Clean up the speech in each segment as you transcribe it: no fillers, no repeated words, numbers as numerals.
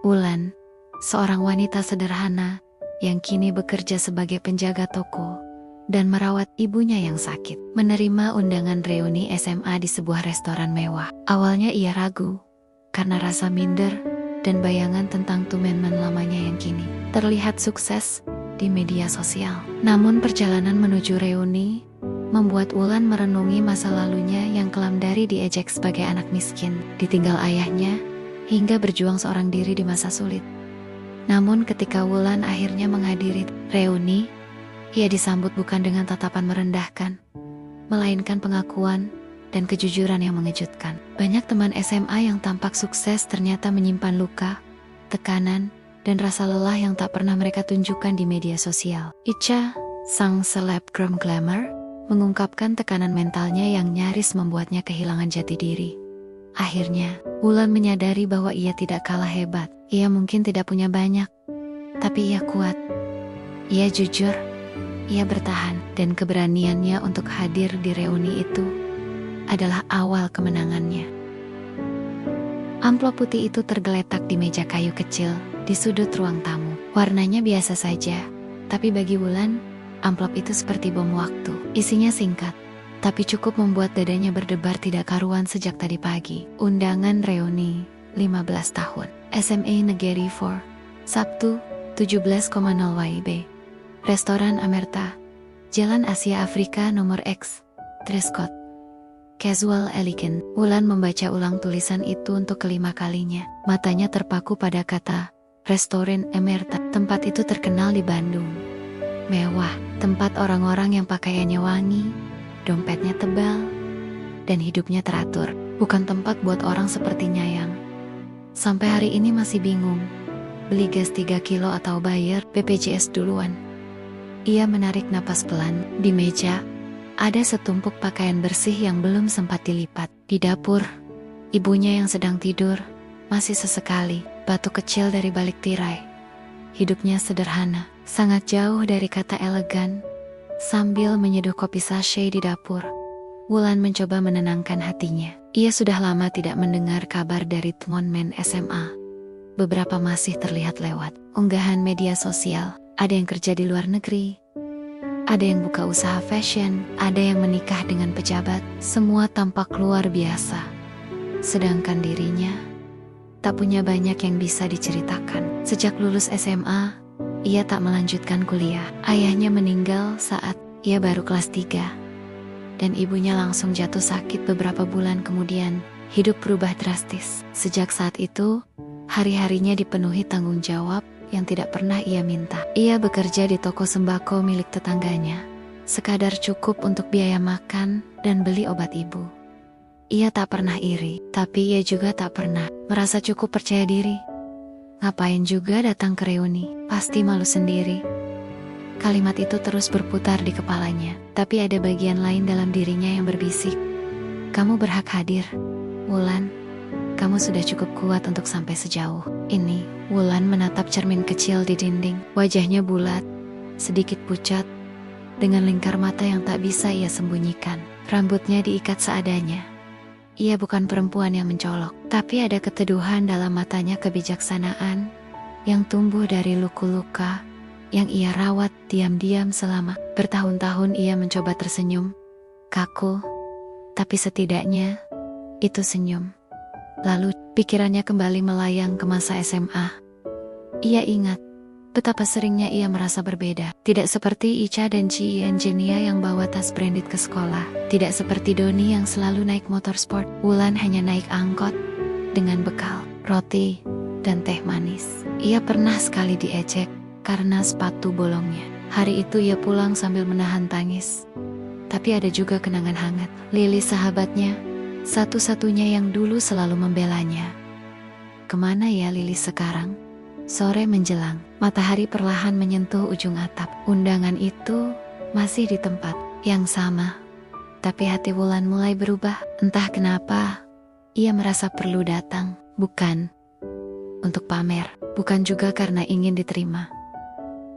Wulan, seorang wanita sederhana yang kini bekerja sebagai penjaga toko dan merawat ibunya yang sakit, menerima undangan reuni SMA di sebuah restoran mewah. Awalnya ia ragu karena rasa minder dan bayangan tentang teman lamanya yang kini terlihat sukses di media sosial. Namun perjalanan menuju reuni membuat Wulan merenungi masa lalunya yang kelam dari diejek sebagai anak miskin, ditinggal ayahnya, hingga berjuang seorang diri di masa sulit. Namun ketika Wulan akhirnya menghadiri reuni, ia disambut bukan dengan tatapan merendahkan, melainkan pengakuan dan kejujuran yang mengejutkan. Banyak teman SMA yang tampak sukses ternyata menyimpan luka, tekanan, dan rasa lelah yang tak pernah mereka tunjukkan di media sosial. Icha, sang selebgram glamour, mengungkapkan tekanan mentalnya yang nyaris membuatnya kehilangan jati diri. Akhirnya, Wulan menyadari bahwa ia tidak kalah hebat. Ia mungkin tidak punya banyak, tapi ia kuat. Ia jujur, ia bertahan, dan keberaniannya untuk hadir di reuni itu adalah awal kemenangannya. Amplop putih itu tergeletak di meja kayu kecil di sudut ruang tamu. Warnanya biasa saja, tapi bagi Wulan, amplop itu seperti bom waktu. Isinya singkat, tapi cukup membuat dadanya berdebar tidak karuan sejak tadi pagi. Undangan reuni 15 tahun SMA Negeri 4, Sabtu 17,0 WIB. Restoran Amerta, Jalan Asia Afrika nomor X, Trescott. Casual elegant. Wulan membaca ulang tulisan itu untuk kelima kalinya. Matanya terpaku pada kata Restoran Amerta. Tempat itu terkenal di Bandung. Mewah, tempat orang-orang yang pakaiannya wangi, dompetnya tebal, dan hidupnya teratur. Bukan tempat buat orang sepertinya yang sampai hari ini masih bingung, beli gas 3 kilo atau bayar BPJS duluan. Ia menarik napas pelan. Di meja, ada setumpuk pakaian bersih yang belum sempat dilipat. Di dapur, ibunya yang sedang tidur, masih sesekali batu kecil dari balik tirai. Hidupnya sederhana, sangat jauh dari kata elegan. Sambil menyeduh kopi sachet di dapur, Wulan mencoba menenangkan hatinya. Ia sudah lama tidak mendengar kabar dari teman SMA. Beberapa masih terlihat lewat unggahan media sosial. Ada yang kerja di luar negeri, ada yang buka usaha fashion, ada yang menikah dengan pejabat. Semua tampak luar biasa. Sedangkan dirinya tak punya banyak yang bisa diceritakan. Sejak lulus SMA, ia tak melanjutkan kuliah. Ayahnya meninggal saat ia baru kelas 3. Dan ibunya langsung jatuh sakit beberapa bulan kemudian. Hidup berubah drastis. Sejak saat itu, hari-harinya dipenuhi tanggung jawab yang tidak pernah ia minta. Ia bekerja di toko sembako milik tetangganya, sekadar cukup untuk biaya makan dan beli obat ibu. Ia tak pernah iri, tapi ia juga tak pernah merasa cukup percaya diri. Ngapain juga datang ke reuni, pasti malu sendiri. Kalimat itu terus berputar di kepalanya, tapi ada bagian lain dalam dirinya yang berbisik. Kamu berhak hadir, Wulan. Kamu sudah cukup kuat untuk sampai sejauh ini. Wulan menatap cermin kecil di dinding. Wajahnya bulat, sedikit pucat, dengan lingkar mata yang tak bisa ia sembunyikan. Rambutnya diikat seadanya. Ia bukan perempuan yang mencolok, tapi ada keteduhan dalam matanya, kebijaksanaan yang tumbuh dari luka-luka yang ia rawat diam-diam selama bertahun-tahun. Ia mencoba tersenyum, kaku, tapi setidaknya itu senyum. Lalu pikirannya kembali melayang ke masa SMA. Ia ingat betapa seringnya ia merasa berbeda. Tidak seperti Icha dan Genia yang bawa tas branded ke sekolah. Tidak seperti Doni yang selalu naik motor sport. Wulan hanya naik angkot dengan bekal roti dan teh manis. Ia pernah sekali diejek karena sepatu bolongnya. Hari itu ia pulang sambil menahan tangis. Tapi ada juga kenangan hangat. Lili, sahabatnya, satu-satunya yang dulu selalu membelanya. Kemana ya Lili sekarang? Sore menjelang, matahari perlahan menyentuh ujung atap. Undangan itu masih di tempat yang sama. Tapi hati Wulan mulai berubah. Entah kenapa, ia merasa perlu datang. Bukan untuk pamer, bukan juga karena ingin diterima,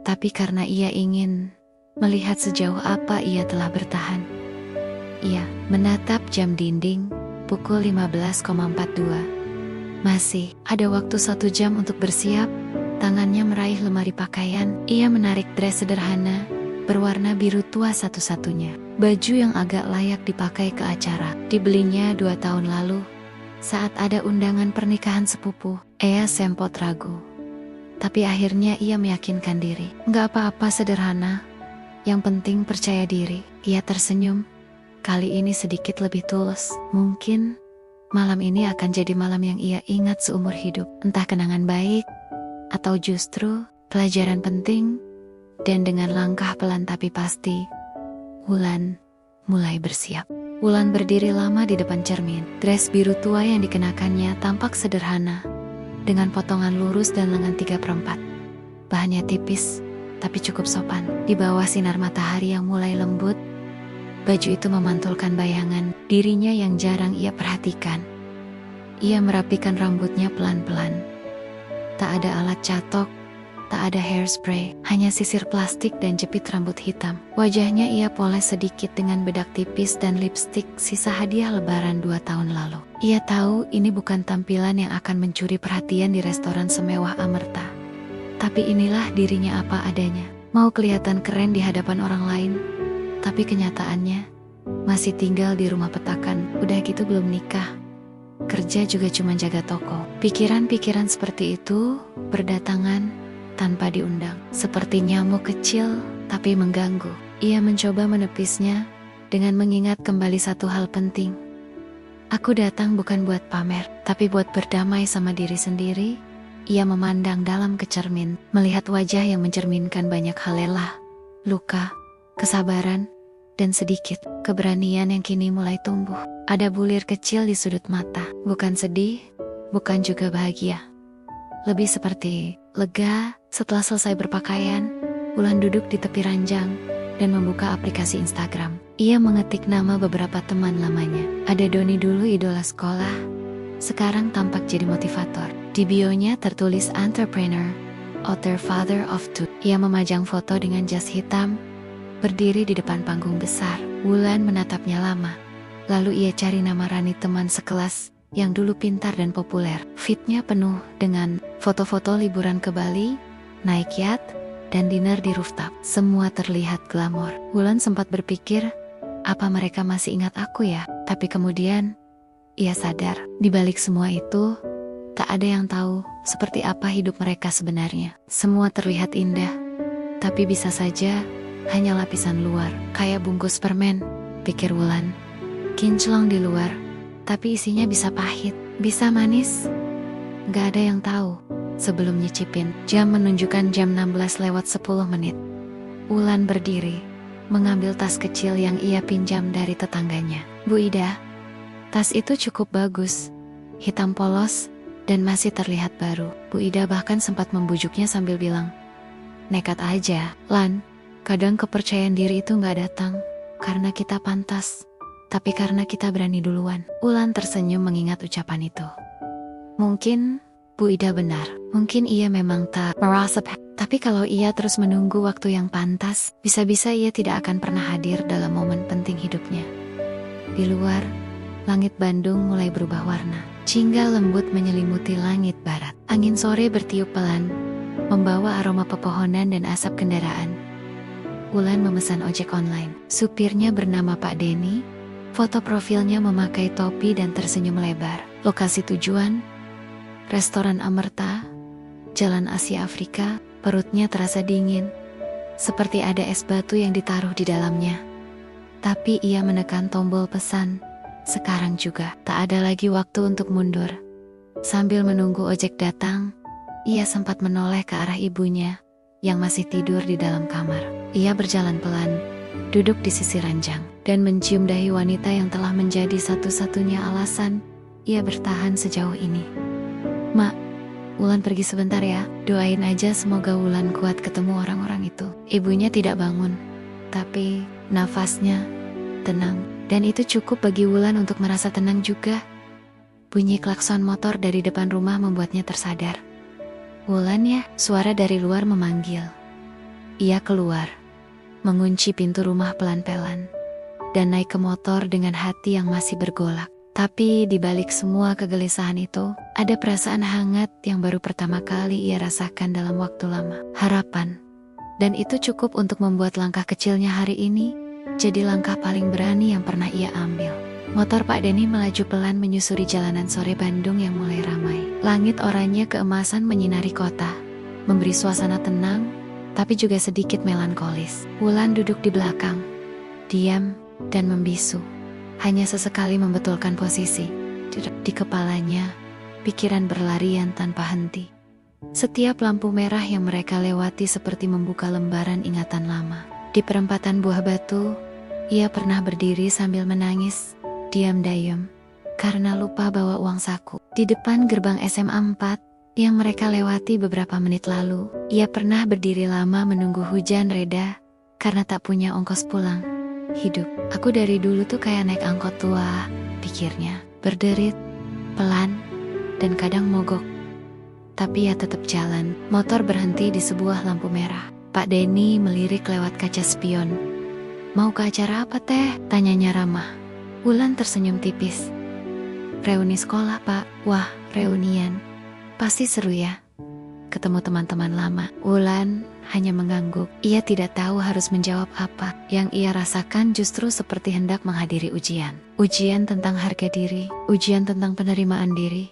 tapi karena ia ingin melihat sejauh apa ia telah bertahan. Ia menatap jam dinding, pukul 15,42. Masih ada waktu 1 jam untuk bersiap. Tangannya meraih lemari pakaian. Ia menarik dress sederhana berwarna biru tua satu-satunya. Baju yang agak layak dipakai ke acara. Dibelinya 2 tahun lalu saat ada undangan pernikahan sepupu. Ia sempat ragu, tapi akhirnya ia meyakinkan diri. Nggak apa-apa, sederhana. Yang penting percaya diri. Ia tersenyum. Kali ini sedikit lebih tulus. Mungkin malam ini akan jadi malam yang ia ingat seumur hidup. Entah kenangan baik atau justru pelajaran penting. Dan dengan langkah pelan tapi pasti, Wulan mulai bersiap. Wulan berdiri lama di depan cermin. Dress biru tua yang dikenakannya tampak sederhana, dengan potongan lurus dan lengan 3/4. Bahannya tipis, tapi cukup sopan. Di bawah sinar matahari yang mulai lembut, baju itu memantulkan bayangan dirinya yang jarang ia perhatikan. Ia merapikan rambutnya pelan-pelan. Tak ada alat catok, tak ada hairspray, hanya sisir plastik dan jepit rambut hitam. Wajahnya ia poles sedikit dengan bedak tipis dan lipstik sisa hadiah lebaran 2 tahun lalu. Ia tahu ini bukan tampilan yang akan mencuri perhatian di restoran semewah Amerta. Tapi inilah dirinya apa adanya. Mau kelihatan keren di hadapan orang lain, tapi kenyataannya masih tinggal di rumah petakan. Udah gitu belum nikah. Kerja juga cuma jaga toko. Pikiran-pikiran seperti itu berdatangan tanpa diundang, seperti nyamuk kecil tapi mengganggu. Ia mencoba menepisnya dengan mengingat kembali satu hal penting. Aku datang bukan buat pamer, tapi buat berdamai sama diri sendiri. Ia memandang dalam ke cermin, melihat wajah yang mencerminkan banyak hal lelah, luka, kesabaran, dan sedikit keberanian yang kini mulai tumbuh. Ada bulir kecil di sudut mata, bukan sedih, bukan juga bahagia. Lebih seperti lega. Setelah selesai berpakaian, Wulan duduk di tepi ranjang dan membuka aplikasi Instagram. Ia mengetik nama beberapa teman lamanya. Ada Doni, dulu idola sekolah, sekarang tampak jadi motivator. Di bionya tertulis entrepreneur, author, father of two. Ia memajang foto dengan jas hitam, berdiri di depan panggung besar. Wulan menatapnya lama. Lalu ia cari nama Rani, teman sekelas yang dulu pintar dan populer. Feed-nya penuh dengan foto-foto liburan ke Bali, naik yacht, dan dinner di rooftop. Semua terlihat glamor. Wulan sempat berpikir, apa mereka masih ingat aku ya? Tapi kemudian, ia sadar, di balik semua itu, tak ada yang tahu seperti apa hidup mereka sebenarnya. Semua terlihat indah, tapi bisa saja hanya lapisan luar, kayak bungkus permen, pikir Wulan. Kinclong di luar, tapi isinya bisa pahit, bisa manis. Gak ada yang tahu. Sebelum nyicipin, jam menunjukkan jam 16:10. Wulan berdiri, mengambil tas kecil yang ia pinjam dari tetangganya. Bu Ida, tas itu cukup bagus, hitam polos, dan masih terlihat baru. Bu Ida bahkan sempat membujuknya sambil bilang, nekat aja, Lan, kadang kepercayaan diri itu gak datang karena kita pantas, tapi karena kita berani duluan. Wulan tersenyum mengingat ucapan itu. Mungkin Bu Ida benar, mungkin ia memang tak merasa, tapi kalau ia terus menunggu waktu yang pantas, bisa-bisa ia tidak akan pernah hadir dalam momen penting hidupnya. Di luar, langit Bandung mulai berubah warna. Jingga lembut menyelimuti langit barat. Angin sore bertiup pelan, membawa aroma pepohonan dan asap kendaraan. Wulan memesan ojek online. Supirnya bernama Pak Denny, foto profilnya memakai topi dan tersenyum lebar. Lokasi tujuan, restoran Amerta, Jalan Asia Afrika. Perutnya terasa dingin, seperti ada es batu yang ditaruh di dalamnya. Tapi ia menekan tombol pesan. Sekarang juga, tak ada lagi waktu untuk mundur. Sambil menunggu ojek datang, ia sempat menoleh ke arah ibunya, yang masih tidur di dalam kamar. Ia berjalan pelan, duduk di sisi ranjang, dan mencium dahi wanita yang telah menjadi satu-satunya alasan ia bertahan sejauh ini. Mak, Wulan pergi sebentar ya, doain aja semoga Wulan kuat ketemu orang-orang itu. Ibunya tidak bangun, tapi nafasnya tenang, dan itu cukup bagi Wulan untuk merasa tenang juga. Bunyi klakson motor dari depan rumah membuatnya tersadar. Wulan ya, suara dari luar memanggil. Ia keluar, mengunci pintu rumah pelan-pelan, dan naik ke motor dengan hati yang masih bergolak. Tapi di balik semua kegelisahan itu, ada perasaan hangat yang baru pertama kali ia rasakan dalam waktu lama. Harapan. Dan itu cukup untuk membuat langkah kecilnya hari ini jadi langkah paling berani yang pernah ia ambil. Motor Pak Denny melaju pelan menyusuri jalanan sore Bandung yang mulai ramai. Langit oranye keemasan menyinari kota, memberi suasana tenang, tapi juga sedikit melankolis. Wulan duduk di belakang, diam dan membisu. Hanya sesekali membetulkan posisi. Di kepalanya, pikiran berlarian tanpa henti. Setiap lampu merah yang mereka lewati seperti membuka lembaran ingatan lama. Di perempatan Buah Batu, ia pernah berdiri sambil menangis, diam-diam, karena lupa bawa uang saku. Di depan gerbang SMA 4, yang mereka lewati beberapa menit lalu, ia pernah berdiri lama menunggu hujan reda, karena tak punya ongkos pulang. Hidup, aku dari dulu tuh kayak naik angkot tua, pikirnya. Berderit, pelan, dan kadang mogok. Tapi ia tetap jalan. Motor berhenti di sebuah lampu merah. Pak Denny melirik lewat kaca spion. Mau ke acara apa teh? Tanyanya ramah. Wulan tersenyum tipis. Reuni sekolah pak. Wah, reunian. Pasti seru ya. Ketemu teman-teman lama. Wulan hanya mengangguk. Ia tidak tahu harus menjawab apa. Yang ia rasakan justru seperti hendak menghadiri ujian. Ujian tentang harga diri. Ujian tentang penerimaan diri.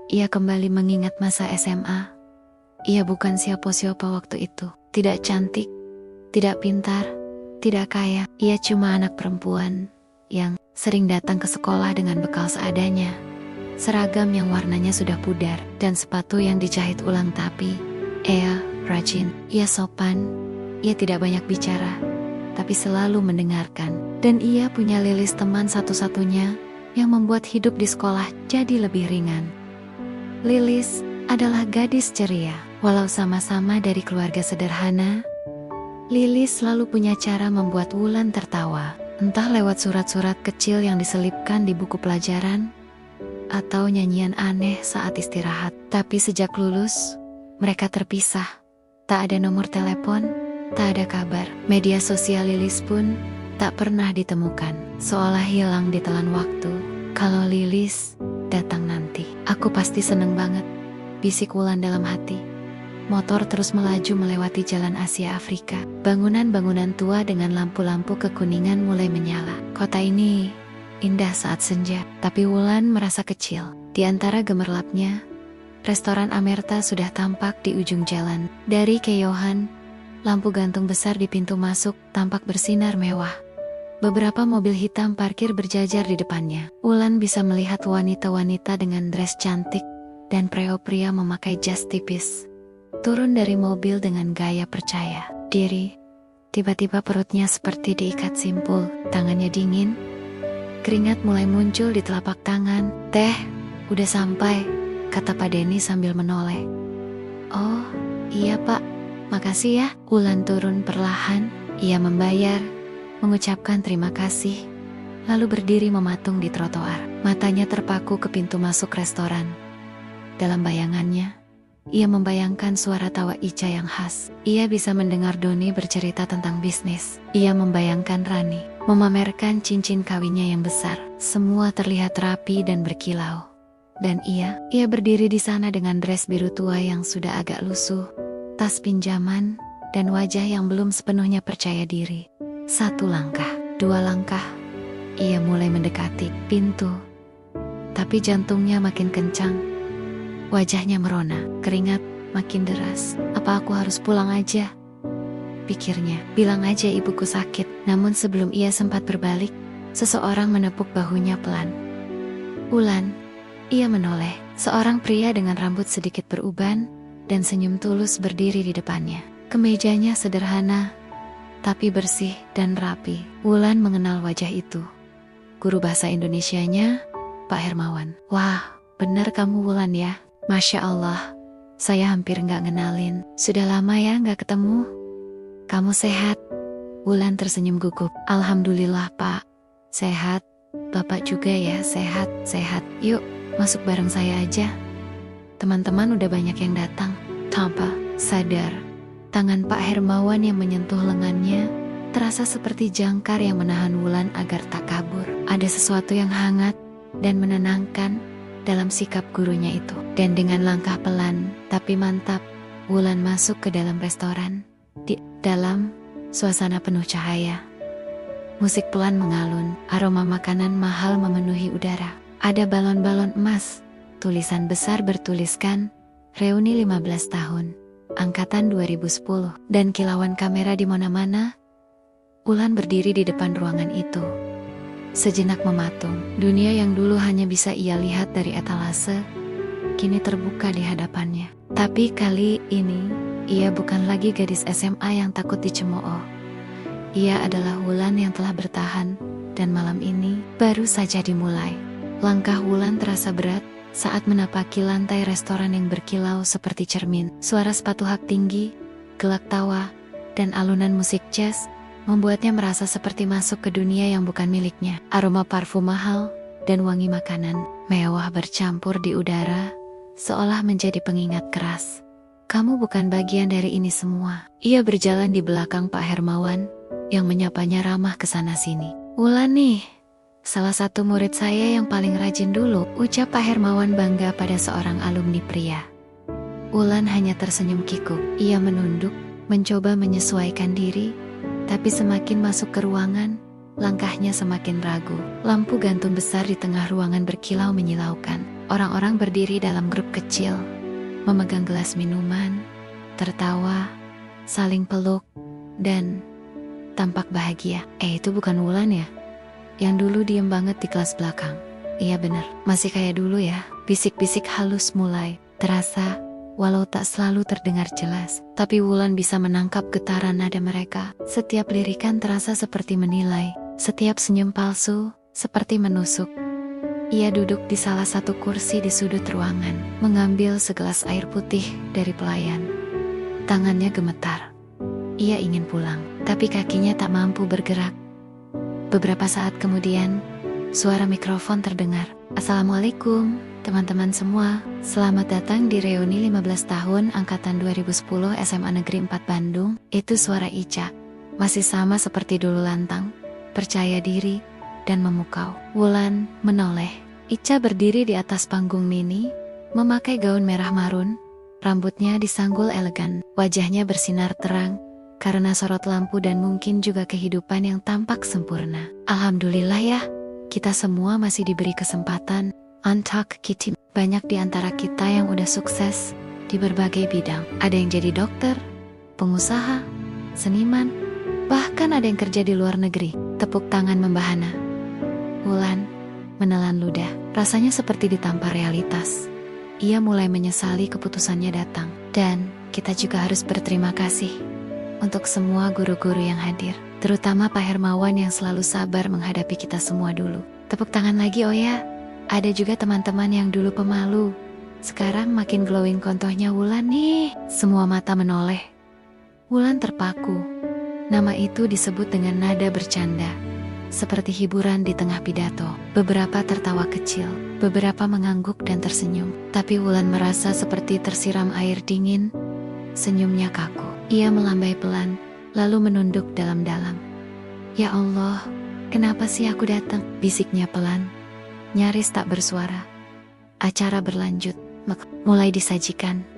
Ia kembali mengingat masa SMA. Ia bukan siapa-siapa waktu itu. Tidak cantik, tidak pintar, tidak kaya. Ia cuma anak perempuan yang sering datang ke sekolah dengan bekal seadanya. Seragam yang warnanya sudah pudar dan sepatu yang dijahit ulang tapi ia rajin. Ia sopan, ia tidak banyak bicara, tapi selalu mendengarkan. Dan ia punya Lilis, teman satu-satunya yang membuat hidup di sekolah jadi lebih ringan. Lilis adalah gadis ceria. Walau sama-sama dari keluarga sederhana, Lilis selalu punya cara membuat Wulan tertawa. Entah lewat surat-surat kecil yang diselipkan di buku pelajaran, atau nyanyian aneh saat istirahat. Tapi sejak lulus, mereka terpisah. Tak ada nomor telepon, tak ada kabar. Media sosial Lilis pun tak pernah ditemukan. Seolah hilang ditelan waktu. Kalau Lilis datang nanti, aku pasti seneng banget, bisik Wulan dalam hati. Motor terus melaju melewati jalan Asia Afrika. Bangunan-bangunan tua dengan lampu-lampu kekuningan mulai menyala. Kota ini indah saat senja, tapi Wulan merasa kecil. Di antara gemerlapnya, restoran Amerta sudah tampak di ujung jalan. Dari kejauhan, lampu gantung besar di pintu masuk tampak bersinar mewah. Beberapa mobil hitam parkir berjajar di depannya. Wulan bisa melihat wanita-wanita dengan dress cantik dan pria-pria memakai jas tipis turun dari mobil dengan gaya percaya diri. Tiba-tiba perutnya seperti diikat simpul, tangannya dingin. Keringat mulai muncul di telapak tangan. Teh, udah sampai, kata Pak Denny sambil menoleh. Oh, iya pak, makasih ya. Wulan turun perlahan, ia membayar, mengucapkan terima kasih, lalu berdiri mematung di trotoar. Matanya terpaku ke pintu masuk restoran. Dalam bayangannya, ia membayangkan suara tawa Ica yang khas. Ia bisa mendengar Doni bercerita tentang bisnis. Ia membayangkan Rani memamerkan cincin kawinnya yang besar. Semua terlihat rapi dan berkilau. Dan ia berdiri di sana dengan dress biru tua yang sudah agak lusuh, tas pinjaman, dan wajah yang belum sepenuhnya percaya diri. Satu langkah, dua langkah, ia mulai mendekati pintu. Tapi jantungnya makin kencang. Wajahnya merona, keringat makin deras. Apa aku harus pulang aja? Pikirnya, bilang aja ibuku sakit. Namun sebelum ia sempat berbalik, seseorang menepuk bahunya pelan. Wulan, ia menoleh. Seorang pria dengan rambut sedikit beruban dan senyum tulus berdiri di depannya. Kemejanya sederhana, tapi bersih dan rapi. Wulan mengenal wajah itu. Guru bahasa Indonesianya, Pak Hermawan. Wah, benar kamu Wulan ya? Masya Allah, saya hampir nggak ngenalin. Sudah lama ya nggak ketemu. Kamu sehat? Wulan tersenyum gugup. Alhamdulillah pak, sehat. Bapak juga ya sehat. Yuk, masuk bareng saya aja. Teman-teman udah banyak yang datang. Tanpa sadar, tangan Pak Hermawan yang menyentuh lengannya terasa seperti jangkar yang menahan Wulan agar tak kabur. Ada sesuatu yang hangat dan menenangkan dalam sikap gurunya itu. Dan dengan langkah pelan tapi mantap, Wulan masuk ke dalam restoran. Di dalam suasana penuh cahaya, musik pelan mengalun, aroma makanan mahal memenuhi udara. Ada balon-balon emas, tulisan besar bertuliskan Reuni 15 tahun, angkatan 2010, dan kilauan kamera di mana-mana. Wulan berdiri di depan ruangan itu. Sejenak mematung, dunia yang dulu hanya bisa ia lihat dari etalase, kini terbuka di hadapannya. Tapi kali ini, ia bukan lagi gadis SMA yang takut dicemooh. Ia adalah Wulan yang telah bertahan, dan malam ini baru saja dimulai. Langkah Wulan terasa berat saat menapaki lantai restoran yang berkilau seperti cermin. Suara sepatu hak tinggi, gelak tawa, dan alunan musik jazz membuatnya merasa seperti masuk ke dunia yang bukan miliknya. Aroma parfum mahal dan wangi makanan mewah bercampur di udara, seolah menjadi pengingat keras. Kamu bukan bagian dari ini semua. Ia berjalan di belakang Pak Hermawan, yang menyapanya ramah kesana sini. Wulan nih, salah satu murid saya yang paling rajin dulu, ucap Pak Hermawan bangga pada seorang alumni pria. Wulan hanya tersenyum kikuk. Ia menunduk, mencoba menyesuaikan diri, tapi semakin masuk ke ruangan, langkahnya semakin ragu. Lampu gantung besar di tengah ruangan berkilau menyilaukan. Orang-orang berdiri dalam grup kecil, memegang gelas minuman, tertawa, saling peluk, dan tampak bahagia. Itu bukan Wulan ya? Yang dulu diem banget di kelas belakang. Iya bener, masih kayak dulu ya. Bisik-bisik halus mulai terasa, walau tak selalu terdengar jelas. Tapi Wulan bisa menangkap getaran nada mereka. Setiap lirikan terasa seperti menilai, setiap senyum palsu seperti menusuk. Ia duduk di salah satu kursi di sudut ruangan, mengambil segelas air putih dari pelayan. Tangannya gemetar. Ia ingin pulang, tapi kakinya tak mampu bergerak. Beberapa saat kemudian, suara mikrofon terdengar. Assalamualaikum, teman-teman semua. Selamat datang di Reuni 15 tahun angkatan 2010 SMA Negeri 4 Bandung. Itu suara Ica. Masih sama seperti dulu, lantang, percaya diri, dan memukau. Wulan menoleh. Ica berdiri di atas panggung mini, memakai gaun merah marun, rambutnya disanggul elegan, wajahnya bersinar terang karena sorot lampu dan mungkin juga kehidupan yang tampak sempurna. Alhamdulillah ya, kita semua masih diberi kesempatan untuk kita. Banyak di antara kita yang udah sukses di berbagai bidang. Ada yang jadi dokter, pengusaha, seniman, bahkan ada yang kerja di luar negeri. Tepuk tangan membahana. Wulan menelan ludah, rasanya seperti ditampar realitas. Ia mulai menyesali keputusannya datang. Dan kita juga harus berterima kasih untuk semua guru-guru yang hadir, terutama Pak Hermawan yang selalu sabar menghadapi kita semua dulu. Tepuk tangan lagi oh ya. Ada juga teman-teman yang dulu pemalu, sekarang makin glowing contohnya Wulan nih. Semua mata menoleh. Wulan terpaku. Nama itu disebut dengan nada bercanda, seperti hiburan di tengah pidato. Beberapa tertawa kecil, beberapa mengangguk dan tersenyum. Tapi Wulan merasa seperti tersiram air dingin. Senyumnya kaku. Ia melambai pelan, lalu menunduk dalam-dalam. Ya Allah, kenapa sih aku datang? Bisiknya pelan, nyaris tak bersuara. Acara berlanjut, mulai disajikan.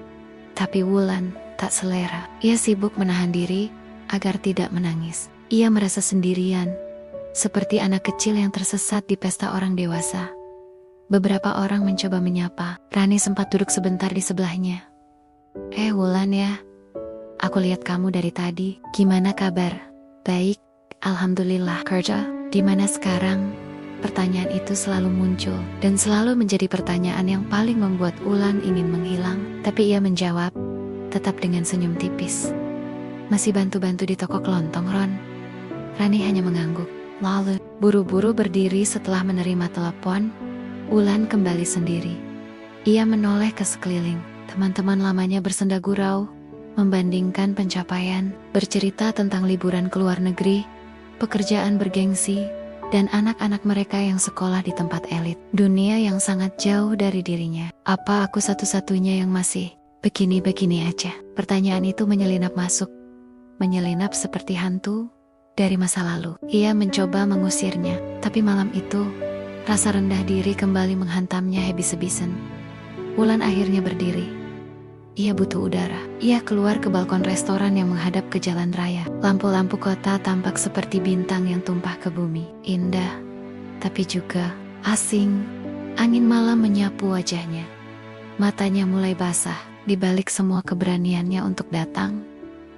Tapi Wulan tak selera. Ia sibuk menahan diri agar tidak menangis. Ia merasa sendirian, seperti anak kecil yang tersesat di pesta orang dewasa. Beberapa orang mencoba menyapa. Rani sempat duduk sebentar di sebelahnya. Wulan ya, aku lihat kamu dari tadi. Gimana kabar? Baik, alhamdulillah. Kerja di mana sekarang? Pertanyaan itu selalu muncul dan selalu menjadi pertanyaan yang paling membuat Wulan ingin menghilang. Tapi ia menjawab, tetap dengan senyum tipis. Masih bantu-bantu di toko kelontong, Ron. Rani hanya mengangguk. Lalu, buru-buru berdiri setelah menerima telepon. Wulan kembali sendiri. Ia menoleh ke sekeliling. Teman-teman lamanya bersenda gurau, membandingkan pencapaian, bercerita tentang liburan ke luar negeri, pekerjaan bergengsi, dan anak-anak mereka yang sekolah di tempat elit. Dunia yang sangat jauh dari dirinya. Apa aku satu-satunya yang masih begini-begini aja? Pertanyaan itu menyelinap masuk, menyelinap seperti hantu dari masa lalu. Ia mencoba mengusirnya, tapi malam itu Rasa rendah diri kembali menghantamnya habis-habisan. Wulan akhirnya berdiri. Ia butuh udara. Ia keluar ke balkon restoran yang menghadap ke jalan raya. Lampu-lampu kota tampak seperti bintang yang tumpah ke bumi. Indah, tapi juga asing. Angin malam menyapu wajahnya. Matanya mulai basah. Di balik semua keberaniannya untuk datang,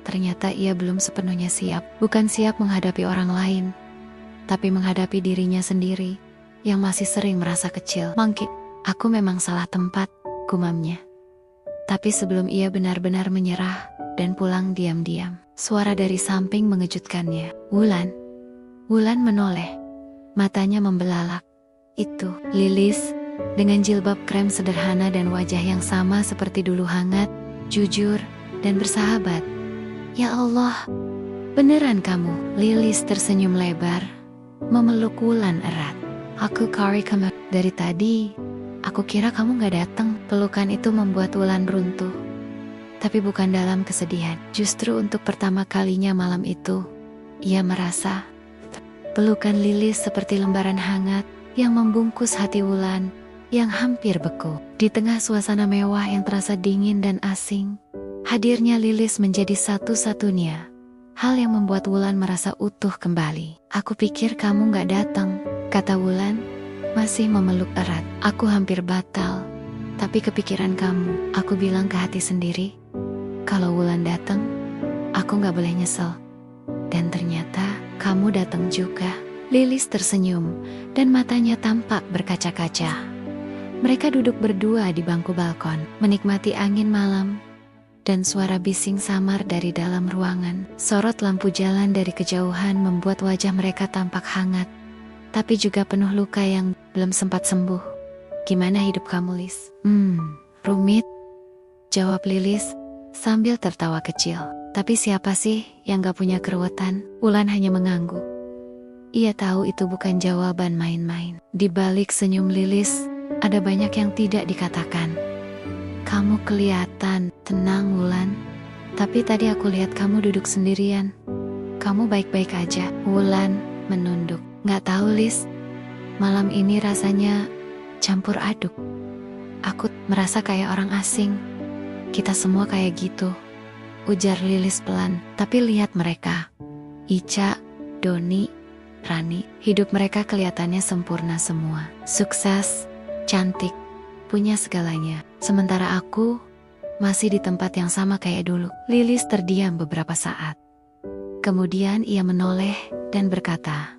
ternyata ia belum sepenuhnya siap. Bukan siap menghadapi orang lain, tapi menghadapi dirinya sendiri yang masih sering merasa kecil. Mungkin aku memang salah tempat, gumamnya. Tapi sebelum ia benar-benar menyerah dan pulang diam-diam, suara dari samping mengejutkannya. Wulan. Wulan menoleh. Matanya membelalak. Itu Lilis, dengan jilbab krem sederhana dan wajah yang sama seperti dulu, hangat, jujur, dan bersahabat. Ya Allah, beneran kamu? Lilis tersenyum lebar, memeluk Wulan erat. Aku cari kamu dari tadi. Aku kira kamu gak datang. Pelukan itu membuat Wulan runtuh. Tapi bukan dalam kesedihan. Justru untuk pertama kalinya malam itu, ia merasa pelukan Lilis seperti lembaran hangat yang membungkus hati Wulan yang hampir beku. Di tengah suasana mewah yang terasa dingin dan asing, hadirnya Lilis menjadi satu-satunya hal yang membuat Wulan merasa utuh kembali. Aku pikir kamu gak datang, kata Wulan, masih memeluk erat. Aku hampir batal, tapi kepikiran kamu. Aku bilang ke hati sendiri, kalau Wulan datang, aku gak boleh nyesel. Dan ternyata kamu datang juga. Lilis tersenyum dan matanya tampak berkaca-kaca. Mereka duduk berdua di bangku balkon, menikmati angin malam dan suara bising samar dari dalam ruangan. Sorot lampu jalan dari kejauhan membuat wajah mereka tampak hangat, tapi juga penuh luka yang belum sempat sembuh. Gimana hidup kamu, Lis? Rumit, jawab Lilis sambil tertawa kecil. Tapi siapa sih yang gak punya keruwetan? Wulan hanya mengangguk. Ia tahu itu bukan jawaban main-main. Di balik senyum Lilis, ada banyak yang tidak dikatakan. Kamu kelihatan tenang, Wulan. Tapi tadi aku lihat kamu duduk sendirian. Kamu baik-baik aja? Wulan menunduk. Gak tahu, Lis. Malam ini rasanya campur aduk. Aku merasa kayak orang asing. Kita semua kayak gitu, ujar Lilis pelan. Tapi lihat mereka. Ica, Doni, Rani, hidup mereka kelihatannya sempurna semua. Sukses, cantik, punya segalanya. Sementara aku masih di tempat yang sama kayak dulu. Lilis terdiam beberapa saat. Kemudian ia menoleh dan berkata,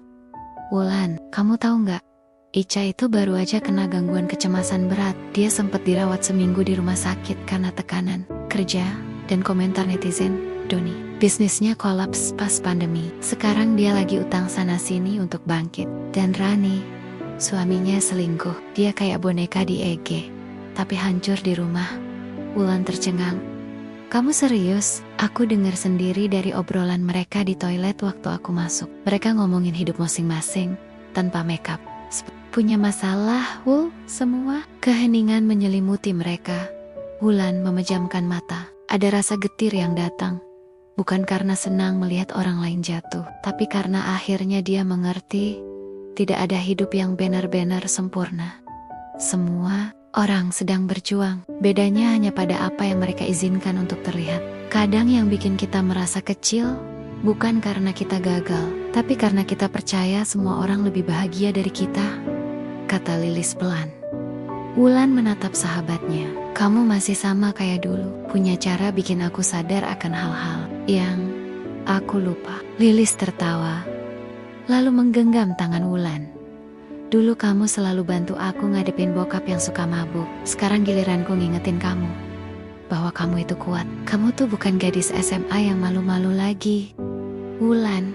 Wulan, kamu tahu nggak? Ica itu baru aja kena gangguan kecemasan berat. Dia sempat dirawat seminggu di rumah sakit karena tekanan kerja dan komentar netizen. Doni, bisnisnya kolaps pas pandemi. Sekarang dia lagi utang sana-sini untuk bangkit. Dan Rani, suaminya selingkuh. Dia kayak boneka di EG, tapi hancur di rumah. Wulan tercengang. Kamu serius? Aku dengar sendiri dari obrolan mereka di toilet waktu aku masuk. Mereka ngomongin hidup masing-masing, tanpa makeup. Punya masalah, Wul, semua. Keheningan menyelimuti mereka. Wulan memejamkan mata. Ada rasa getir yang datang. Bukan karena senang melihat orang lain jatuh, tapi karena akhirnya dia mengerti tidak ada hidup yang benar-benar sempurna. Semua orang sedang berjuang. Bedanya hanya pada apa yang mereka izinkan untuk terlihat. Kadang yang bikin kita merasa kecil bukan karena kita gagal, tapi karena kita percaya semua orang lebih bahagia dari kita, kata Lilis pelan. Wulan menatap sahabatnya. Kamu masih sama kayak dulu, punya cara bikin aku sadar akan hal-hal yang aku lupa. Lilis tertawa, lalu menggenggam tangan Wulan. Dulu kamu selalu bantu aku ngadepin bokap yang suka mabuk. Sekarang giliranku ngingetin kamu bahwa kamu itu kuat. Kamu tuh bukan gadis SMA yang malu-malu lagi. Wulan,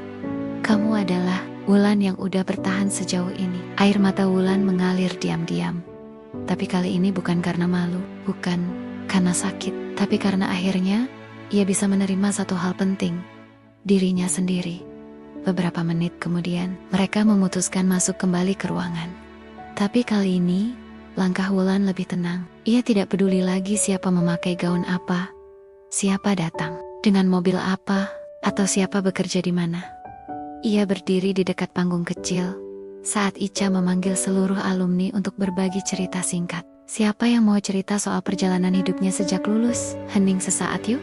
kamu adalah Wulan yang udah bertahan sejauh ini. Air mata Wulan mengalir diam-diam. Tapi kali ini bukan karena malu, bukan karena sakit, tapi karena akhirnya ia bisa menerima satu hal penting, dirinya sendiri. Beberapa menit kemudian, mereka memutuskan masuk kembali ke ruangan. Tapi kali ini, langkah Wulan lebih tenang. Ia tidak peduli lagi siapa memakai gaun apa, siapa datang dengan mobil apa, atau siapa bekerja di mana. Ia berdiri di dekat panggung kecil, saat Ica memanggil seluruh alumni untuk berbagi cerita singkat. Siapa yang mau cerita soal perjalanan hidupnya sejak lulus? Hening sesaat yuk.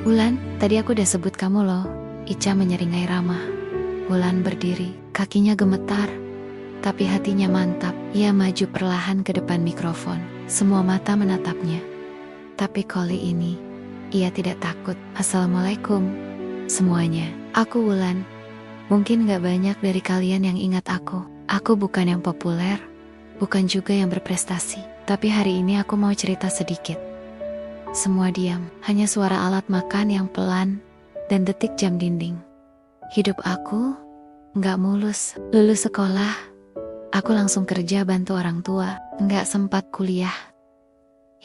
Wulan, tadi aku udah sebut kamu loh. Ica menyeringai ramah. Wulan berdiri, kakinya gemetar, tapi hatinya mantap. Ia maju perlahan ke depan mikrofon. Semua mata menatapnya. Tapi kali ini, ia tidak takut. Assalamualaikum semuanya. Aku Wulan. Mungkin gak banyak dari kalian yang ingat aku. Aku bukan yang populer, bukan juga yang berprestasi. Tapi hari ini aku mau cerita sedikit. Semua diam, hanya suara alat makan yang pelan dan detik jam dinding. Hidup aku gak mulus. Lulus sekolah, aku langsung kerja bantu orang tua. Gak sempat kuliah.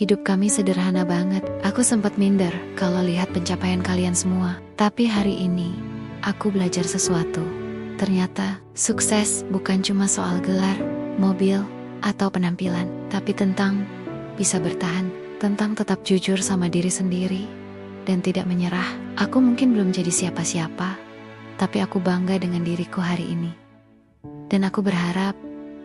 Hidup kami sederhana banget. Aku sempat minder kalau lihat pencapaian kalian semua. Tapi hari ini, aku belajar sesuatu. Ternyata, sukses bukan cuma soal gelar, mobil, atau penampilan. Tapi tentang bisa bertahan, tentang tetap jujur sama diri sendiri, dan tidak menyerah. Aku mungkin belum jadi siapa-siapa, tapi aku bangga dengan diriku hari ini. Dan aku berharap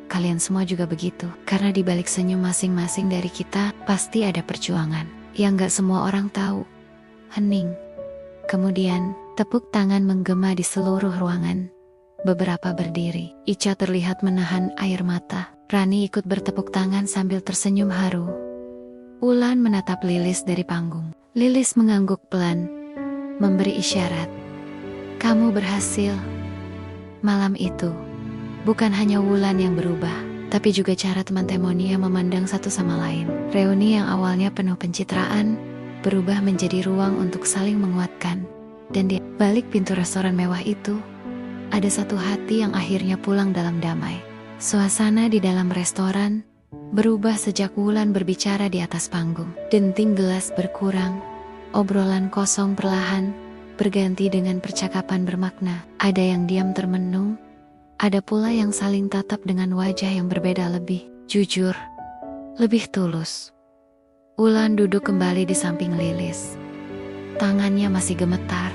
kalian semua juga begitu. Karena di balik senyum masing-masing dari kita, pasti ada perjuangan yang gak semua orang tahu. Hening. Kemudian, tepuk tangan menggema di seluruh ruangan. Beberapa berdiri. Ica terlihat menahan air mata. Rani ikut bertepuk tangan sambil tersenyum haru. Wulan menatap Lilis dari panggung. Lilis mengangguk pelan, memberi isyarat. Kamu berhasil. Malam itu, bukan hanya Wulan yang berubah, tapi juga cara teman Temonia memandang satu sama lain. Reuni yang awalnya penuh pencitraan, berubah menjadi ruang untuk saling menguatkan. Dan di balik pintu restoran mewah itu, ada satu hati yang akhirnya pulang dalam damai. Suasana di dalam restoran berubah sejak Wulan berbicara di atas panggung. Denting gelas berkurang, obrolan kosong perlahan berganti dengan percakapan bermakna. Ada yang diam termenung, ada pula yang saling tatap dengan wajah yang berbeda, lebih jujur, lebih tulus. Wulan duduk kembali di samping Lilis. Tangannya masih gemetar,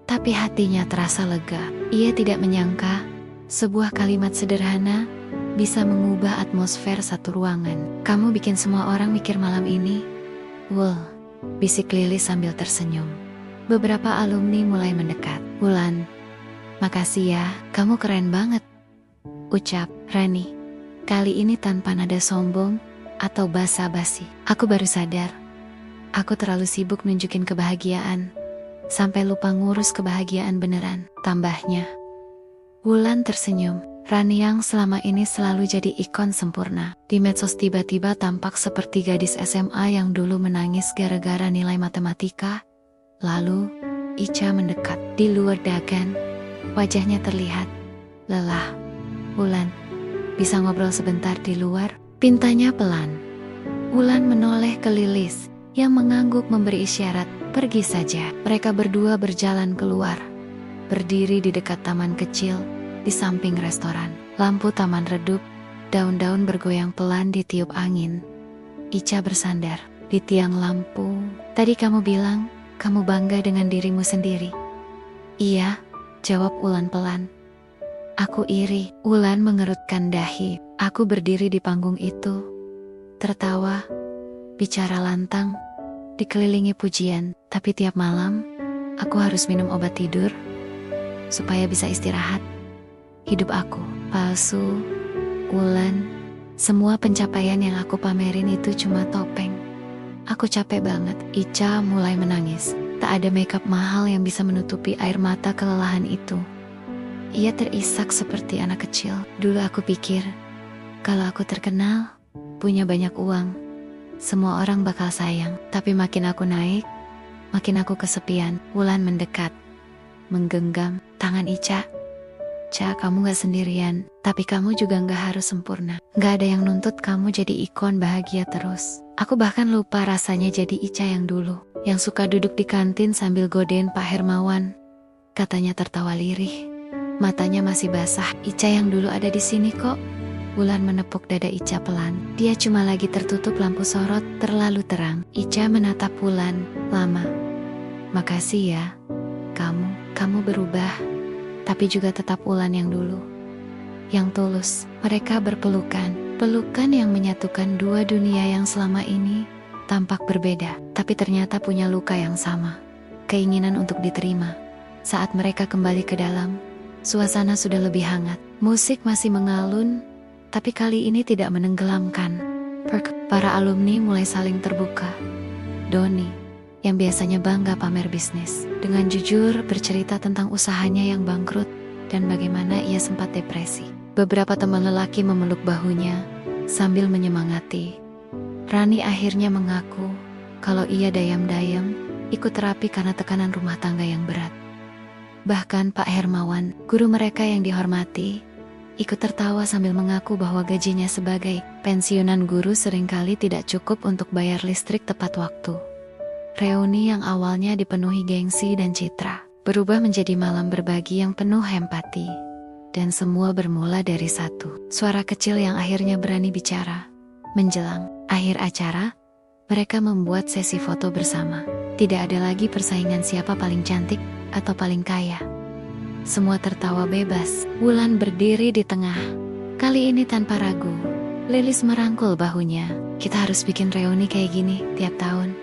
tapi hatinya terasa lega. Ia tidak menyangka sebuah kalimat sederhana bisa mengubah atmosfer satu ruangan. Kamu bikin semua orang mikir malam ini. Wul, bisik Lilis sambil tersenyum. Beberapa alumni mulai mendekat. Wulan, makasih ya, kamu keren banget, ucap Rani. Kali ini tanpa nada sombong atau basa-basi. Aku baru sadar, aku terlalu sibuk nunjukin kebahagiaan, sampai lupa ngurus kebahagiaan beneran, tambahnya. Wulan tersenyum. Rani yang selama ini selalu jadi ikon sempurna di medsos tiba-tiba tampak seperti gadis SMA yang dulu menangis gara-gara nilai matematika. Lalu, Ica mendekat. Di luar dagan, wajahnya terlihat lelah. Wulan, bisa ngobrol sebentar di luar? Pintanya pelan. Wulan menoleh ke Lilis yang mengangguk memberi isyarat, pergi saja. Mereka berdua berjalan keluar, berdiri di dekat taman kecil di samping restoran. Lampu taman redup, daun-daun bergoyang pelan ditiup angin. Ica bersandar di tiang lampu. Tadi kamu bilang kamu bangga dengan dirimu sendiri. Iya, jawab Wulan pelan. Aku iri. Wulan mengerutkan dahi. Aku berdiri di panggung itu, tertawa, bicara lantang, dikelilingi pujian. Tapi tiap malam, aku harus minum obat tidur, supaya bisa istirahat. Hidup aku, palsu, Wulan. Semua pencapaian yang aku pamerin itu cuma topeng. Aku capek banget. Ica mulai menangis. Tak ada makeup mahal yang bisa menutupi air mata kelelahan itu. Ia terisak seperti anak kecil. Dulu aku pikir, kalau aku terkenal, punya banyak uang, semua orang bakal sayang. Tapi makin aku naik, makin aku kesepian. Wulan mendekat, menggenggam tangan Ica. Ca, kamu gak sendirian, tapi kamu juga gak harus sempurna. Gak ada yang nuntut kamu jadi ikon bahagia terus. Aku bahkan lupa rasanya jadi Ica yang dulu, yang suka duduk di kantin sambil godain Pak Hermawan. Katanya tertawa lirih, matanya masih basah. Ica yang dulu ada di sini kok. Wulan menepuk dada Ica pelan. Dia cuma lagi tertutup lampu sorot terlalu terang. Ica menatap Wulan lama. Makasih ya, kamu berubah, tapi juga tetap Wulan yang dulu. yang tulus. Mereka berpelukan, pelukan yang menyatukan dua dunia yang selama ini tampak berbeda, tapi ternyata punya luka yang sama. Keinginan untuk diterima. Saat mereka kembali ke dalam, suasana sudah lebih hangat. Musik masih mengalun, tapi kali ini tidak menenggelamkan. Para alumni mulai saling terbuka. Doni, yang biasanya bangga pamer bisnis, dengan jujur bercerita tentang usahanya yang bangkrut dan bagaimana ia sempat depresi. Beberapa teman lelaki memeluk bahunya sambil menyemangati. Rani akhirnya mengaku kalau ia dayam-dayam ikut terapi karena tekanan rumah tangga yang berat. Bahkan Pak Hermawan, guru mereka yang dihormati, ikut tertawa sambil mengaku bahwa gajinya sebagai pensiunan guru seringkali tidak cukup untuk bayar listrik tepat waktu. Reuni yang awalnya dipenuhi gengsi dan citra, berubah menjadi malam berbagi yang penuh empati. Dan semua bermula dari satu suara kecil yang akhirnya berani bicara. Menjelang akhir acara, mereka membuat sesi foto bersama. Tidak ada lagi persaingan siapa paling cantik atau paling kaya. Semua tertawa bebas. Wulan berdiri di tengah. Kali ini tanpa ragu. Lilis merangkul bahunya. Kita harus bikin reuni kayak gini tiap tahun.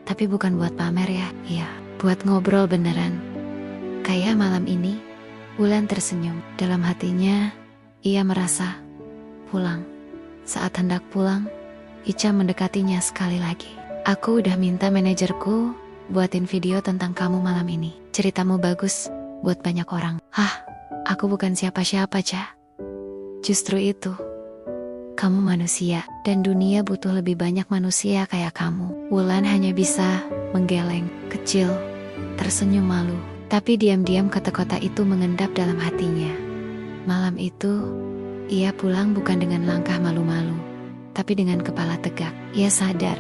Tapi bukan buat pamer ya. Iya, buat ngobrol beneran. Kayak malam ini. Wulan tersenyum. Dalam hatinya, ia merasa pulang. Saat hendak pulang, Ica mendekatinya sekali lagi. Aku udah minta manajerku buatin video tentang kamu malam ini. Ceritamu bagus buat banyak orang. Hah, aku bukan siapa-siapa, Ca. Justru itu, kamu manusia, dan dunia butuh lebih banyak manusia kayak kamu. Wulan hanya bisa menggeleng, kecil, tersenyum malu. Tapi diam-diam kata-kata itu mengendap dalam hatinya. Malam itu, ia pulang bukan dengan langkah malu-malu, tapi dengan kepala tegak. Ia sadar,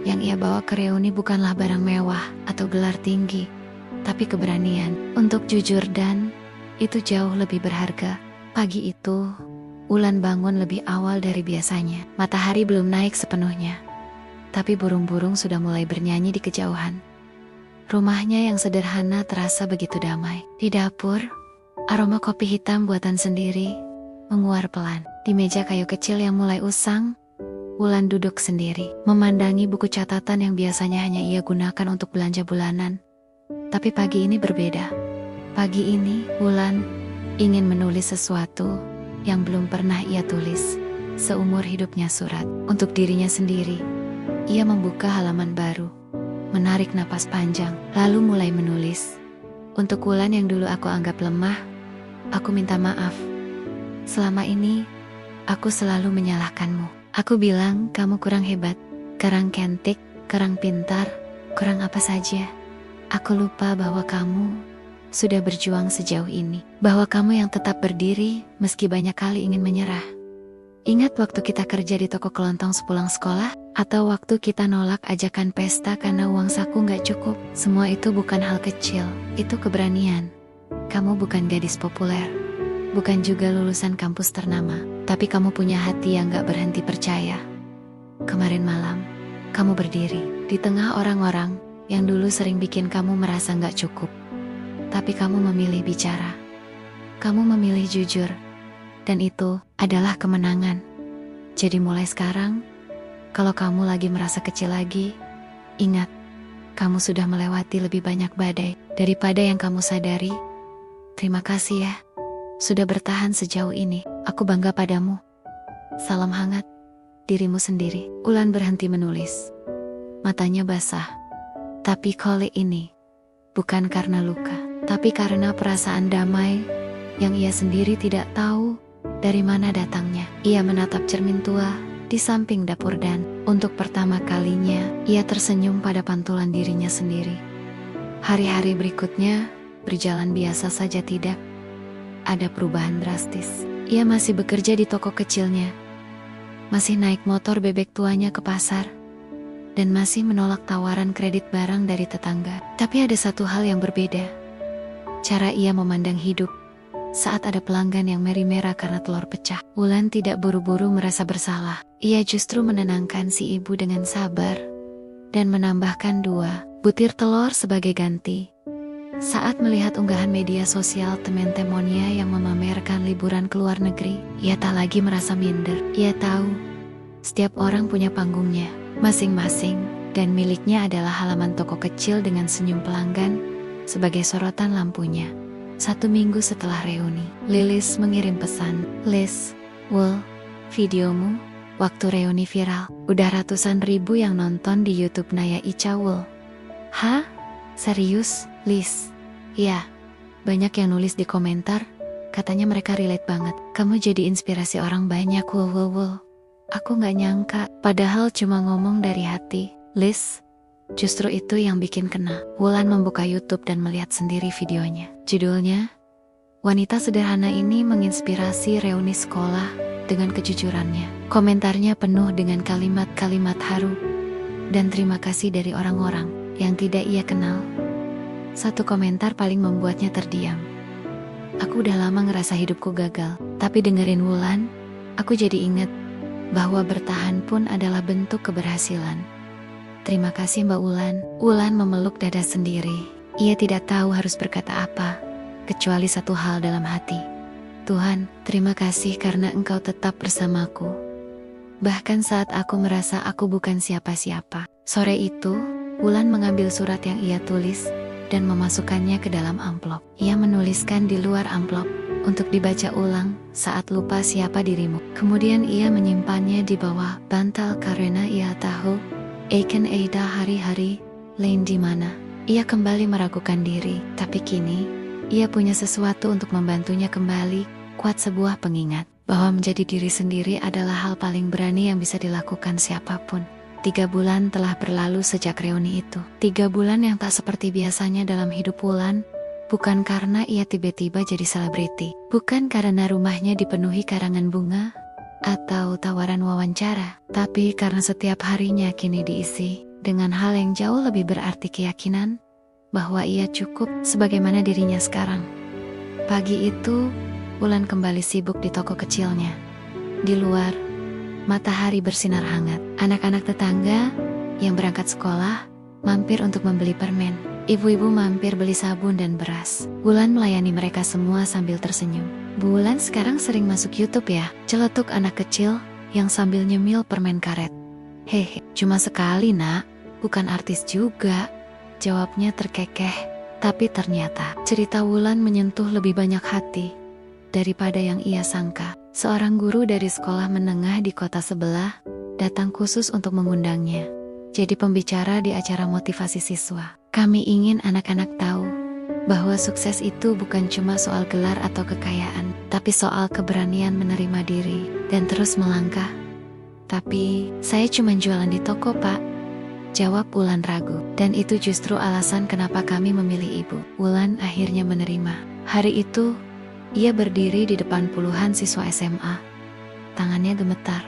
yang ia bawa ke reuni bukanlah barang mewah atau gelar tinggi, tapi keberanian untuk jujur, dan itu jauh lebih berharga. Pagi itu, Wulan bangun lebih awal dari biasanya. Matahari belum naik sepenuhnya, tapi burung-burung sudah mulai bernyanyi di kejauhan. Rumahnya yang sederhana terasa begitu damai. Di dapur, aroma kopi hitam buatan sendiri menguar pelan. Di meja kayu kecil yang mulai usang, Wulan duduk sendiri, memandangi buku catatan yang biasanya hanya ia gunakan untuk belanja bulanan. Tapi pagi ini berbeda. Pagi ini, Wulan ingin menulis sesuatu yang belum pernah ia tulis seumur hidupnya. Surat untuk dirinya sendiri. Ia membuka halaman baru, menarik napas panjang, lalu mulai menulis. Untuk Wulan yang dulu aku anggap lemah, aku minta maaf. Selama ini, aku selalu menyalahkanmu. Aku bilang kamu kurang hebat, kurang cantik, kurang pintar, kurang apa saja. Aku lupa bahwa kamu sudah berjuang sejauh ini. Bahwa kamu yang tetap berdiri meski banyak kali ingin menyerah. Ingat waktu kita kerja di toko kelontong sepulang sekolah? Atau waktu kita nolak ajakan pesta karena uang saku gak cukup? Semua itu bukan hal kecil, itu keberanian. Kamu bukan gadis populer, bukan juga lulusan kampus ternama, tapi kamu punya hati yang gak berhenti percaya. Kemarin malam, kamu berdiri di tengah orang-orang yang dulu sering bikin kamu merasa gak cukup. Tapi kamu memilih bicara. Kamu memilih jujur. Dan itu adalah kemenangan. Jadi mulai sekarang, kalau kamu lagi merasa kecil lagi, ingat, kamu sudah melewati lebih banyak badai daripada yang kamu sadari. Terima kasih ya. Sudah bertahan sejauh ini. Aku bangga padamu. Salam hangat, dirimu sendiri. Wulan berhenti menulis. Matanya basah. Tapi kali ini, bukan karena luka, tapi karena perasaan damai yang ia sendiri tidak tahu dari mana datangnya. Ia menatap cermin tua di samping dapur dan, untuk pertama kalinya, ia tersenyum pada pantulan dirinya sendiri. Hari-hari berikutnya berjalan biasa saja, tidak ada perubahan drastis. Ia masih bekerja di toko kecilnya, masih naik motor bebek tuanya ke pasar, dan masih menolak tawaran kredit barang dari tetangga. Tapi ada satu hal yang berbeda. Cara ia memandang hidup saat ada pelanggan yang merah karena telur pecah. Wulan tidak buru-buru merasa bersalah. Ia justru menenangkan si ibu dengan sabar dan menambahkan 2 butir telur sebagai ganti. Saat melihat unggahan media sosial teman-temannya yang memamerkan liburan ke luar negeri, ia tak lagi merasa minder. Ia tahu, setiap orang punya panggungnya, masing-masing, dan miliknya adalah halaman toko kecil dengan senyum pelanggan sebagai sorotan lampunya. 1 minggu setelah reuni, Lilis mengirim pesan, "Lis, Wul, videomu waktu reuni viral. Udah ratusan ribu yang nonton di YouTube Naya Ica Wul." "Hah? Serius, Lis?" "Ya." Banyak yang nulis di komentar, katanya mereka relate banget. "Kamu jadi inspirasi orang banyak, Wul. Aku gak nyangka, padahal cuma ngomong dari hati." "Lis, justru itu yang bikin kena." Wulan membuka YouTube dan melihat sendiri videonya. Judulnya, "Wanita sederhana ini menginspirasi reuni sekolah dengan kejujurannya." Komentarnya penuh dengan kalimat-kalimat haru dan terima kasih dari orang-orang yang tidak ia kenal. Satu komentar paling membuatnya terdiam. "Aku udah lama ngerasa hidupku gagal, tapi dengerin Wulan, aku jadi inget bahwa bertahan pun adalah bentuk keberhasilan. Terima kasih Mbak Wulan." Wulan memeluk dada sendiri. Ia tidak tahu harus berkata apa, kecuali satu hal dalam hati. "Tuhan, terima kasih karena Engkau tetap bersamaku. Bahkan saat aku merasa aku bukan siapa-siapa." Sore itu, Wulan mengambil surat yang ia tulis dan memasukkannya ke dalam amplop. Ia menuliskan di luar amplop, "Untuk dibaca ulang saat lupa siapa dirimu." Kemudian ia menyimpannya di bawah bantal karena ia tahu akan ada hari-hari lain di mana ia kembali meragukan diri. Tapi kini, ia punya sesuatu untuk membantunya kembali kuat, sebuah pengingat bahwa menjadi diri sendiri adalah hal paling berani yang bisa dilakukan siapapun. 3 bulan telah berlalu sejak reuni itu. 3 bulan yang tak seperti biasanya dalam hidup Wulan. Bukan karena ia tiba-tiba jadi selebriti, bukan karena rumahnya dipenuhi karangan bunga atau tawaran wawancara, tapi karena setiap harinya kini diisi dengan hal yang jauh lebih berarti, keyakinan bahwa ia cukup sebagaimana dirinya sekarang. Pagi itu, Wulan kembali sibuk di toko kecilnya. Di luar, matahari bersinar hangat. Anak-anak tetangga yang berangkat sekolah mampir untuk membeli permen. Ibu-ibu mampir beli sabun dan beras. Wulan melayani mereka semua sambil tersenyum. "Bu Wulan sekarang sering masuk YouTube ya?" celetuk anak kecil yang sambil nyemil permen karet. "Hehe, cuma sekali nak, bukan artis juga," jawabnya terkekeh. Tapi ternyata cerita Wulan menyentuh lebih banyak hati daripada yang ia sangka. Seorang guru dari sekolah menengah di kota sebelah datang khusus untuk mengundangnya jadi pembicara di acara motivasi siswa. "Kami ingin anak-anak tahu bahwa sukses itu bukan cuma soal gelar atau kekayaan, tapi soal keberanian menerima diri dan terus melangkah." "Tapi saya cuma jualan di toko, Pak," jawab Wulan ragu. "Dan itu justru alasan kenapa kami memilih Ibu." Wulan akhirnya menerima. Hari itu, ia berdiri di depan puluhan siswa SMA. Tangannya gemetar,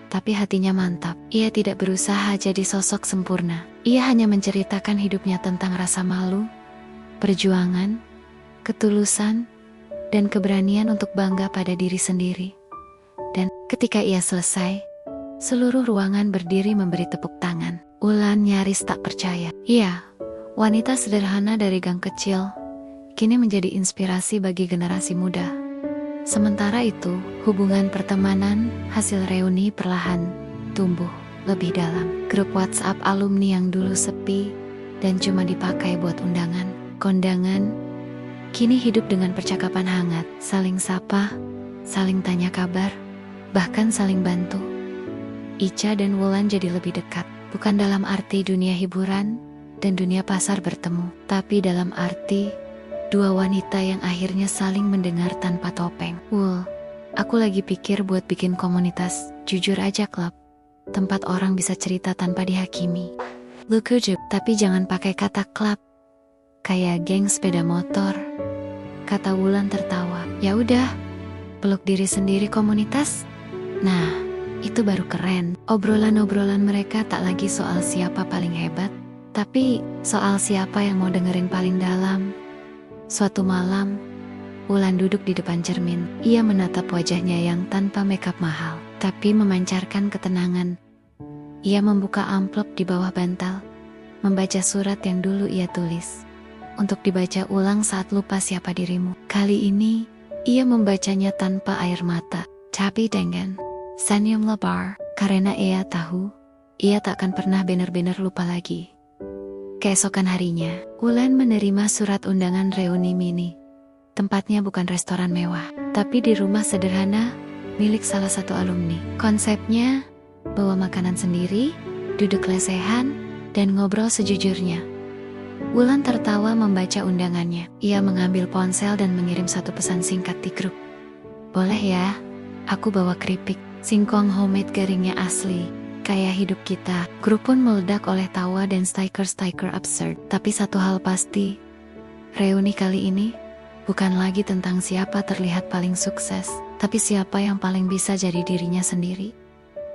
tapi hatinya mantap. Ia tidak berusaha jadi sosok sempurna. Ia hanya menceritakan hidupnya tentang rasa malu, perjuangan, ketulusan, dan keberanian untuk bangga pada diri sendiri. Dan ketika ia selesai, seluruh ruangan berdiri memberi tepuk tangan. Wulan nyaris tak percaya. Iya, wanita sederhana dari gang kecil kini menjadi inspirasi bagi generasi muda. Sementara itu, hubungan pertemanan hasil reuni perlahan tumbuh lebih dalam. Grup WhatsApp alumni yang dulu sepi dan cuma dipakai buat undangan, kondangan, kini hidup dengan percakapan hangat, saling sapa, saling tanya kabar, bahkan saling bantu. Ica dan Wulan jadi lebih dekat, bukan dalam arti dunia hiburan dan dunia pasar bertemu, tapi dalam arti dua wanita yang akhirnya saling mendengar tanpa topeng. "Wul, aku lagi pikir buat bikin komunitas Jujur Aja Club, tempat orang bisa cerita tanpa dihakimi." "Lucu, tapi jangan pakai kata club, kayak geng sepeda motor," kata Wulan tertawa. "Ya udah, peluk diri sendiri komunitas. Nah, itu baru keren." Obrolan-obrolan mereka tak lagi soal siapa paling hebat, tapi soal siapa yang mau dengerin paling dalam. Suatu malam, Wulan duduk di depan cermin. Ia menatap wajahnya yang tanpa makeup mahal, tapi memancarkan ketenangan. Ia membuka amplop di bawah bantal, membaca surat yang dulu ia tulis. untuk dibaca ulang saat lupa siapa dirimu. Kali ini, ia membacanya tanpa air mata, tapi dengan senyum lebar, karena ia tahu, ia tak akan pernah benar-benar lupa lagi. Keesokan harinya, Wulan menerima surat undangan reuni mini. Tempatnya bukan restoran mewah, tapi di rumah sederhana milik salah satu alumni. Konsepnya, bawa makanan sendiri, duduk lesehan, dan ngobrol sejujurnya. Wulan tertawa membaca undangannya. Ia mengambil ponsel dan mengirim satu pesan singkat di grup. Boleh ya, aku bawa keripik, singkong homemade garingnya asli, kayak hidup kita. Grup pun meledak oleh tawa dan stiker-stiker absurd. Tapi satu hal pasti, reuni kali ini bukan lagi tentang siapa terlihat paling sukses, tapi siapa yang paling bisa jadi dirinya sendiri.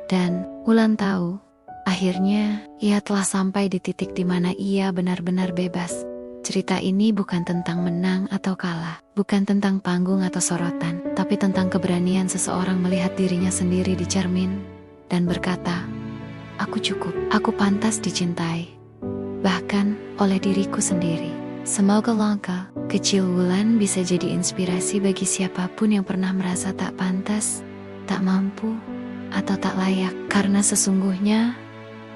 Dan Wulan tahu, akhirnya ia telah sampai di titik di mana ia benar-benar bebas. Cerita ini bukan tentang menang atau kalah, bukan tentang panggung atau sorotan, tapi tentang keberanian seseorang melihat dirinya sendiri di cermin dan berkata, "Aku cukup, aku pantas dicintai, bahkan oleh diriku sendiri." Semoga langkah kecil Wulan bisa jadi inspirasi bagi siapapun yang pernah merasa tak pantas, tak mampu, atau tak layak. Karena sesungguhnya,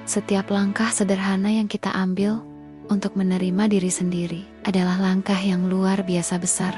setiap langkah sederhana yang kita ambil untuk menerima diri sendiri adalah langkah yang luar biasa besar.